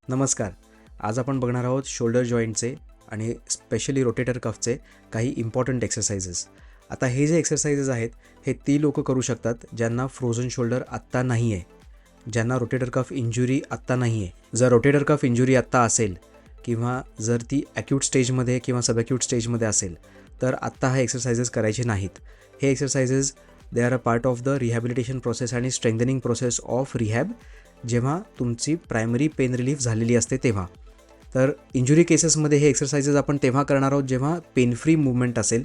नमस्कार. आज आपण बघणार आहोत शोल्डर जॉईंटचे आणि स्पेशली रोटेटर कफचे काही इम्पॉर्टंट एक्सरसाइजेस. आता हे जे एक्सरसाइजेस आहेत हे ती लोकं करू शकतात ज्यांना फ्रोझन शोल्डर आत्ता नाही आहे, ज्यांना रोटेटर कफ इंजुरी आत्ता नाही आहे. जर रोटेटर कफ इंजुरी आत्ता असेल किंवा जर ती ॲक्यूट स्टेजमध्ये किंवा सबॲक्यूट स्टेजमध्ये असेल तर आत्ता हा एक्सरसाइजेस करायचे नाहीत. हे exercises they are a part of the rehabilitation process आणि स्ट्रेंथनिंग प्रोसेस ऑफ रिहॅब, जेव्हा तुमची प्रायमरी पेन रिलीफ झालेली असते तेव्हा. तर इंजुरी केसेसमध्ये हे एक्सरसाइजेस आपण तेव्हा करणार आहोत जेव्हा पेन फ्री मूवमेंट असेल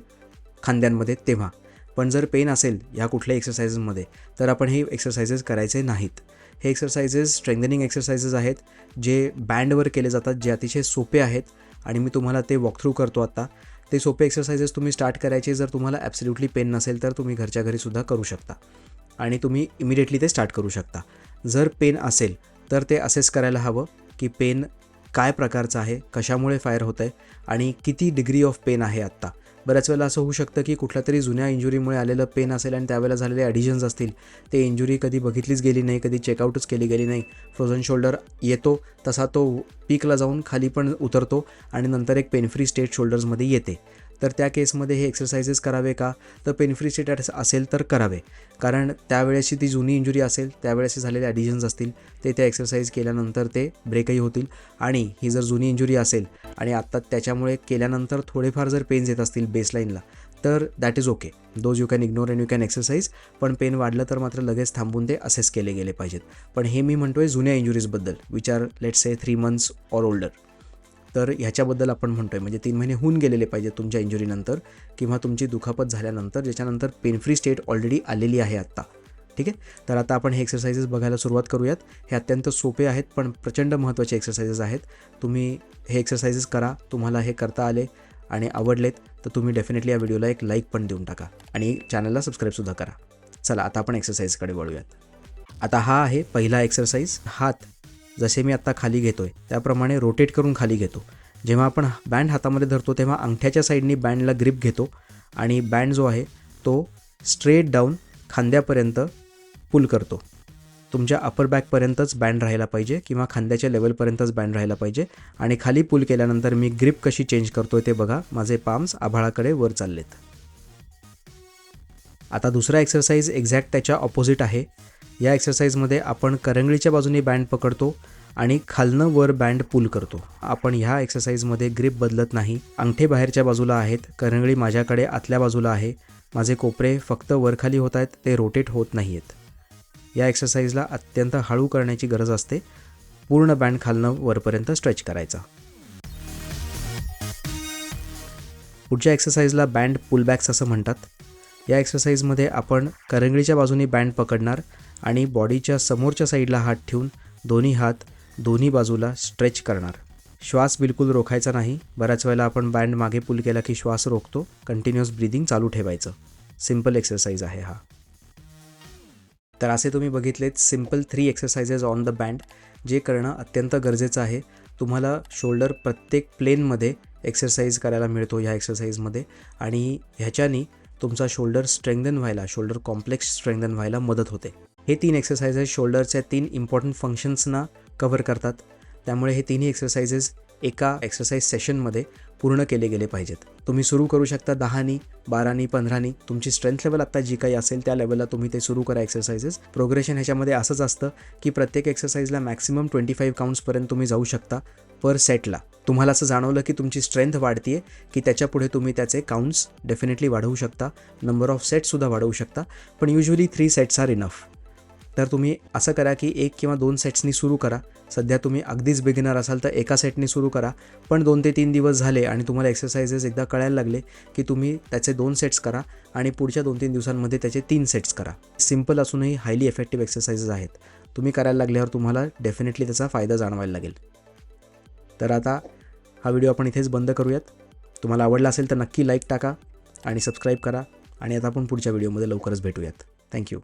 खांद्यांमध्ये तेव्हा. पण जर पेन असेल ह्या कुठल्याही एक्सरसाइजेसमध्ये तर आपण हे एक्सरसाइजेस करायचे नाहीत. हे एक्सरसाइजेस स्ट्रेंथनिंग एक्सरसाइजेस आहेत जे बँडवर केले जातात, जे अतिशय सोपे आहेत आणि मी तुम्हाला ते वॉकथ्रू करतो आता. ते सोपे एक्सरसाइजेस तुम्ही स्टार्ट करायचे. जर तुम्हाला ॲब्सल्युटली पेन नसेल तर तुम्ही घरच्या घरीसुद्धा करू शकता आणि तुम्ही इमिडिएटली ते स्टार्ट करू शकता. जर पेन असेल तर ते असेस करायला हवं की पेन काय प्रकारचं आहे, कशामुळे फायर होत आहे आणि किती डिग्री ऑफ पेन आहे आत्ता. बऱ्याच वेळेला असं होऊ शकतं की कुठल्या तरी जुन्या इंजुरीमुळे आलेलं पेन असेल आणि त्यावेळेला झालेले ॲडिशन्स असतील. ते इंजुरी कधी बघितलीच गेली नाही, कधी चेकआउटच केली गेली नाही. फ्रोझन शोल्डर येतो तसा तो पीकला जाऊन खाली पण उतरतो आणि नंतर एक पेन फ्री स्टेट शोल्डर्समध्ये येते. तर त्या केसमध्ये हे एक्सरसाइजेस करावे का? तर पेन फ्री स्टेट असेल तर करावे, कारण त्यावेळेची ती जुनी इंजुरी असेल, त्यावेळेस झालेले ॲडिशन्स असतील ते त्या एक्सरसाइज केल्यानंतर ते ब्रेकही होतील. आणि ही जर जुनी इंजुरी असेल आणि आत्ता त्याच्यामुळे केल्यानंतर थोडेफार जर पेन्स येत असतील बेसलाईनला तर that is okay. Those you can ignore and you can exercise. पण पेन वाढलं तर मात्र लगेच थांबून ते असेस केले गेले पाहिजेत. पण हे मी म्हणतो आहे जुन्या इंजुरीजबद्दल, which are let's say 3 months or older. तर ह्याच्याबद्दल आपण म्हणतो आहे, म्हणजे 3 महिने होऊन गेलेले पाहिजेत तुमच्या इंजुरीनंतर किंवा तुमची दुखापत झाल्यानंतर, ज्याच्यानंतर पेन फ्री स्टेट ऑलरेडी आलेली आहे आत्ता. ठीक आहे. तर आता आपण हे एक्सरसाइजेस बघायला सुरुवात करूयात. हे अत्यंत सोपे आहेत पण प्रचंड महत्त्वाचे एक्सरसाइजेस आहेत. तुम्ही हे एक्सरसाइजेस करा. तुम्हाला हे करता आले आणि आवडलेत तर तुम्ही डेफिनेटली या व्हिडिओला एक लाईक पण देऊन टाका आणि चॅनलला सबस्क्राईबसुद्धा करा. चला आता आपण एक्सरसाइजकडे वळूयात. आता हा आहे पहिला एक्सरसाइज. हात जसे मी आत्ता खाली घेतो आहे त्याप्रमाणे रोटेट करून खाली घेतो. जेव्हा आपण बँड हातामध्ये धरतो तेव्हा अंगठ्याच्या साईडनी बँडला ग्रिप घेतो आणि बँड जो आहे तो स्ट्रेट डाऊन खांद्यापर्यंत पुल करतो. तुमच्या अपर बॅकपर्यंतच बँड राहायला पाहिजे किंवा खांद्याच्या लेवलपर्यंतच बँड राहायला पाहिजे. आणि खाली पुल केल्यानंतर मी ग्रिप कशी चेंज करतो ते बघा. माझे पाम्स आभाळाकडे वर चाललेत. आता दुसरा एक्सरसाइज एक्झॅक्ट त्याच्या ऑपोजिट आहे. या एक्सरसाइजमध्ये आपण करंगळीच्या बाजूने बँड पकडतो आणि खालनं वर बँड पुल करतो. आपण ह्या एक्सरसाइजमध्ये ग्रिप बदलत नाही. अंगठे बाहेरच्या बाजूला आहेत, करंगळी माझ्याकडे आतल्या बाजूला आहे. माझे कोपरे फक्त वरखाली होत आहेत, ते रोटेट होत नाही आहेत. या एक्सरसाइजला अत्यंत हळू करण्याची गरज असते. पूर्ण बँड खालनं वरपर्यंत स्ट्रेच करायचा. पुढच्या एक्सरसाइजला बँड पुलबॅक्स असं म्हणतात. या एक्सरसाइजमध्ये आपण करंगळीच्या बाजूनी बँड पकडणार आणि बॉडीच्या समोरच्या साईडला हात ठेवून दोन्ही हात दोन्ही बाजूला स्ट्रेच करणार. श्वास बिलकुल रोखायचा नाही. बऱ्याच वेळेला आपण बँड मागे पुल केला की श्वास रोखतो. कंटिन्युअस ब्रीदिंग चालू ठेवायचं. सिम्पल एक्सरसाइज आहे हा. तर असे तुम्ही बघितलेत simple 3 exercises on the band, जे करणं अत्यंत गरजेचं आहे. तुम्हाला शोल्डर प्रत्येक प्लेनमध्ये एक्सरसाइज करायला मिळतो ह्या एक्सरसाइजमध्ये आणि ह्याच्यानी तुमचा शोल्डर स्ट्रेंथन व्हायला, शोल्डर कॉम्प्लेक्स स्ट्रेंथन व्हायला मदत होते. हे 3 एक्सरसाइजेस शोल्डरच्या 3 इम्पॉर्टंट फंक्शन्सना कव्हर करतात. त्यामुळे हे तिन्ही एक्सरसाइजेस एका एक्सरसाइज सेशनमध्ये पूर्ण केले गेले पाहिजेत. तुम्ही सुरू करू शकता 10नी, 12नी, 15नी. तुमची स्ट्रेंथ लेवल आत्ता जी काही असेल त्या लेवलला तुम्ही ते सुरू करा एक्सरसाइजेस. प्रोग्रेशन ह्याच्यामध्ये असंच असतं की प्रत्येक एक्सरसाइजला मॅक्सिमम 25 काउंट्सपर्यंत तुम्ही जाऊ शकता पर सेटला. तुम्हाला असं जाणवलं की तुमची स्ट्रेंथ वाढते की त्याच्यापुढे तुम्ही त्याचे काउंट्स डेफिनेटली वाढवू शकता. नंबर ऑफ सेट्ससुद्धा वाढवू शकता. पण युजली 3 सेट्स आर इनफ. तर तुम्ही असं करा की 1 किंवा 2 सेट्सनी सुरू करा. सध्या तुम्ही अगदीच बिगिनर असाल तर एका सेटनी सुरू करा. पण 2 ते 3 दिवस झाले आणि तुम्हाला एक्सरसाइजेस एकदा कळायला लागले की तुम्ही त्याचे 2 सेट्स करा आणि पुढच्या 2-3 दिवसांमध्ये त्याचे 3 सेट्स करा. सिम्पल असूनही हायली इफेक्टिव्ह एक्सरसाइजेस आहेत. तुम्ही करायला लागल्यावर तुम्हाला डेफिनेटली त्याचा फायदा जाणवायला लागेल. तर आता हा व्हिडिओ आपण इथेच बंद करूयात. तुम्हाला आवडला असेल तर नक्की लाईक टाका आणि सबस्क्राईब करा आणि आता आपण पुढच्या व्हिडिओमध्ये लवकरच भेटूयात. थँक्यू.